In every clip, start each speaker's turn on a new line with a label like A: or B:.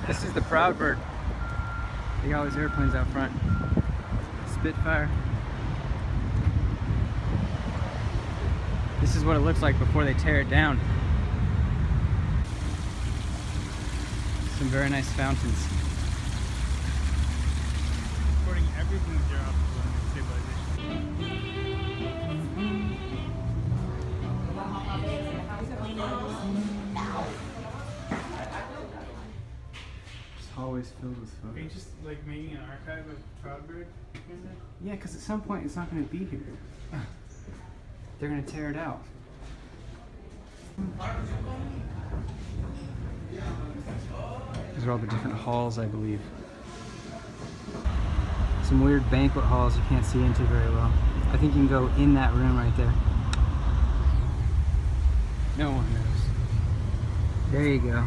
A: This is the Proud Bird. They got all these airplanes out front. Spitfire. This is what it looks like before they tear it down. Some very nice fountains.
B: Recording everything that you're up to
A: This hallway's filled with photos.
B: Are you just like making an archive of Proud Bird?
A: Yeah, because at some point it's not going to be here. They're going to tear it out. These are all the different halls, I believe. Some weird banquet halls you can't see into very well. I think you can go in that room right there. No one knows. There you go.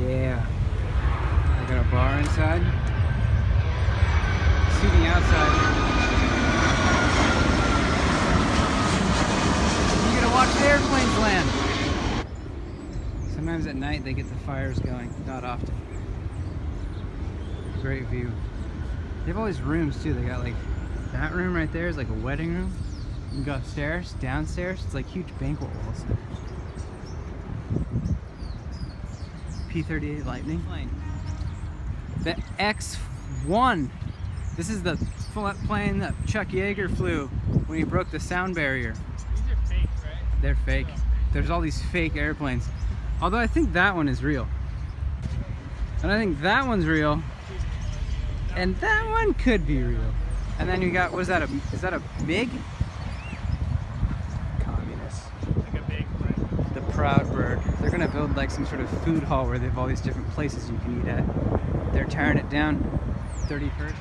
A: Yeah. I got a bar inside. Seating outside. You're gonna watch the airplanes land. Sometimes at night they get the fires going, not often. Great view. They have all these rooms too. They got like, that room right there is like a wedding room. You can go upstairs, downstairs, it's like huge banquet walls. P-38 Lightning. The X-1. This is the plane that Chuck Yeager flew when he broke the sound barrier.
B: These are fake, right?
A: They're fake. There's all these fake airplanes. Although I think that one is real. And I think that one's real. And that one could be real. And then you got, what is that, is that a MiG? Communist.
B: Like a big right?
A: The Proud Bird. They're gonna build like some sort of food hall where they have all these different places you can eat at. They're tearing it down. 31st.